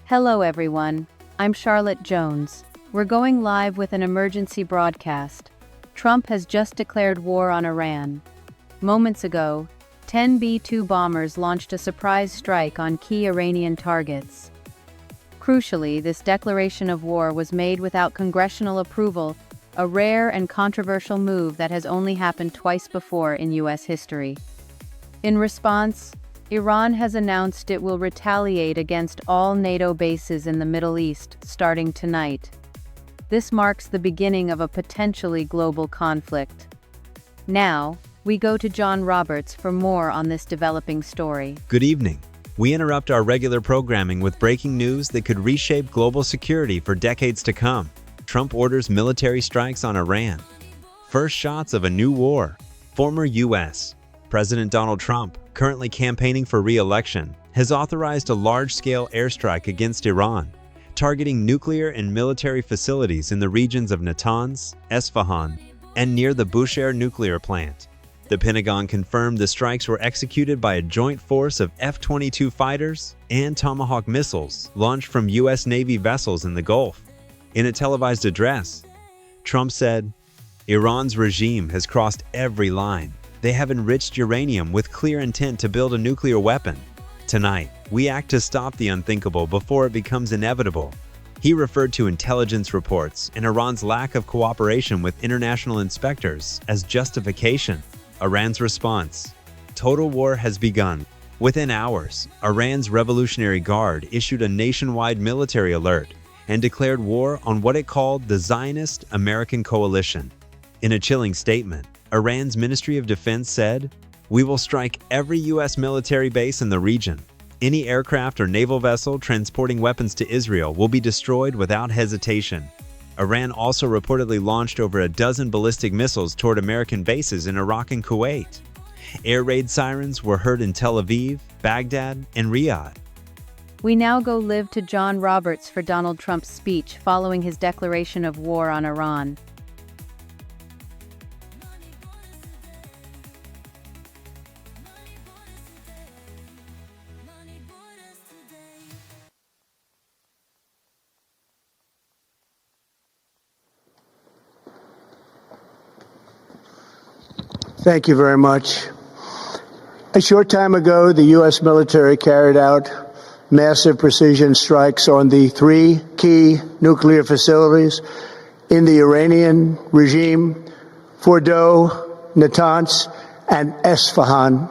Hello everyone, I'm Charlotte Jones. We're going live with an emergency broadcast. Trump has just declared war on Iran. Moments ago, 10 B-2 bombers launched a surprise strike on key Iranian targets. Crucially, this declaration of war was made without congressional approval, a rare and controversial move that has only happened twice before in U.S. history. In response, Iran has announced it will retaliate against all NATO bases in the Middle East starting tonight. This marks the beginning of a potentially global conflict. Now, we go to John Roberts for more on this developing story. Good evening. We interrupt our regular programming with breaking news that could reshape global security for decades to come. Trump orders military strikes on Iran. First shots of a new war. Former U.S. President Donald Trump, currently campaigning for re-election, has authorized a large-scale airstrike against Iran, targeting nuclear and military facilities in the regions of Natanz, Esfahan, and near the Bushehr nuclear plant. The Pentagon confirmed the strikes were executed by a joint force of F-22 fighters and Tomahawk missiles launched from U.S. Navy vessels in the Gulf. In a televised address, Trump said, "Iran's regime has crossed every line. They have enriched uranium with clear intent to build a nuclear weapon. Tonight, we act to stop the unthinkable before it becomes inevitable." He referred to intelligence reports and Iran's lack of cooperation with international inspectors as justification. Iran's response: total war has begun. Within hours, Iran's Revolutionary Guard issued a nationwide military alert and declared war on what it called the Zionist American Coalition. In a chilling statement, Iran's Ministry of Defense said, "We will strike every U.S. military base in the region. Any aircraft or naval vessel transporting weapons to Israel will be destroyed without hesitation." Iran also reportedly launched over a dozen ballistic missiles toward American bases in Iraq and Kuwait. Air raid sirens were heard in Tel Aviv, Baghdad, and Riyadh. We now go live to John Roberts for Donald Trump's speech following his declaration of war on Iran. Thank you very much. A short time ago, the U.S. military carried out massive precision strikes on the three key nuclear facilities in the Iranian regime: Fordow, Natanz, and Esfahan.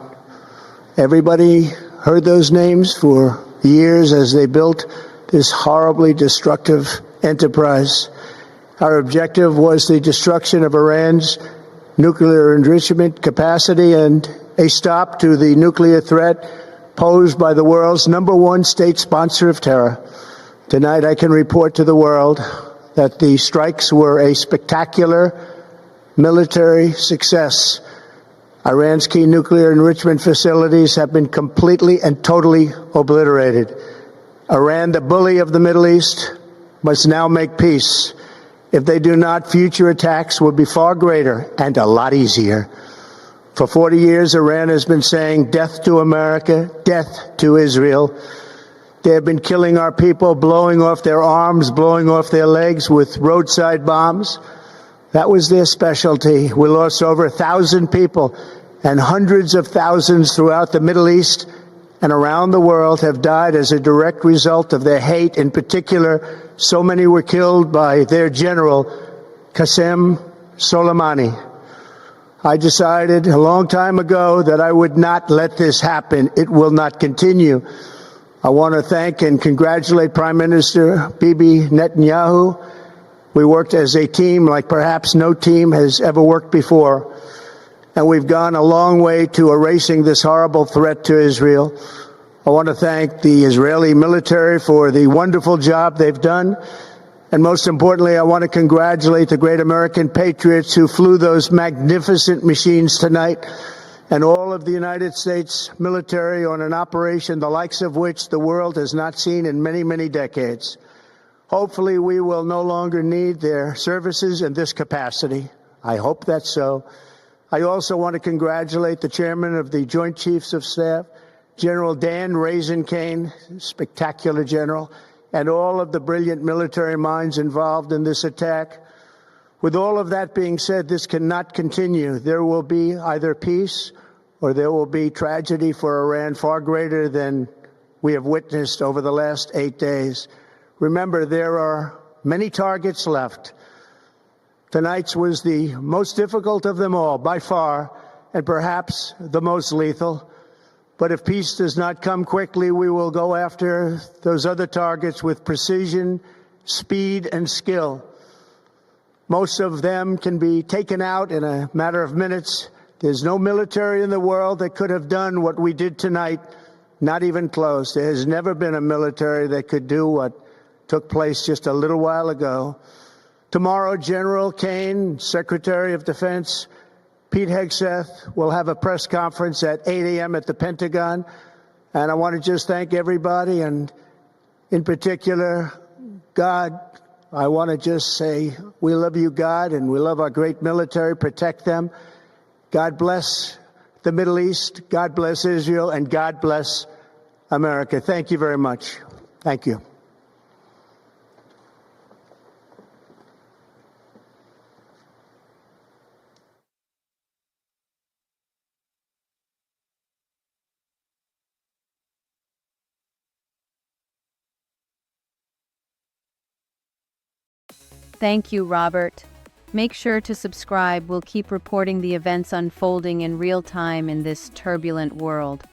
Everybody heard those names for years as they built this horribly destructive enterprise. Our objective was the destruction of Iran's nuclear enrichment capacity and a stop to the nuclear threat posed by the world's #1 state sponsor of terror. Tonight, I can report to the world that the strikes were a spectacular military success. Iran's key nuclear enrichment facilities have been completely and totally obliterated. Iran, the bully of the Middle East, must now make peace. If they do not, future attacks will be far greater and a lot easier. For 40 years, Iran has been saying death to America, death to Israel. They have been killing our people, blowing off their arms, blowing off their legs with roadside bombs. That was their specialty. We lost over 1,000 people, and hundreds of thousands throughout the Middle East and around the world have died as a direct result of their hate. In particular, so many were killed by their general, Qasem Soleimani. I decided a long time ago that I would not let this happen. It will not continue. I want to thank and congratulate Prime Minister Bibi Netanyahu. We worked as a team like perhaps no team has ever worked before. And we've gone a long way to erasing this horrible threat to Israel. I want to thank the Israeli military for the wonderful job they've done. And most importantly, I want to congratulate the great American patriots who flew those magnificent machines tonight, and all of the United States military on an operation the likes of which the world has not seen in many, many decades. Hopefully, we will no longer need their services in this capacity. I hope that's so. I also want to congratulate the chairman of the Joint Chiefs of Staff, General Dan Raisin-Kane, spectacular general. and all of the brilliant military minds involved in this attack. With all of that being said, this cannot continue. There will be either peace or there will be tragedy for Iran far greater than we have witnessed over the last 8 days. Remember, there are many targets left. Tonight's was the most difficult of them all, by far, and perhaps the most lethal. But if peace does not come quickly, we will go after those other targets with precision, speed, and skill. Most of them can be taken out in a matter of minutes. There's no military in the world that could have done what we did tonight, not even close. There has never been a military that could do what took place just a little while ago. Tomorrow, General Kane, Secretary of Defense, Pete Hegseth will have a press conference at 8 a.m. at the Pentagon. And I want to just thank everybody, and in particular, God. I want to just say we love you, God, and we love our great military. Protect them. God bless the Middle East. God bless Israel, and God bless America. Thank you very much. Thank you. Thank you, Robert. Make sure to subscribe. We'll keep reporting the events unfolding in real time in this turbulent world.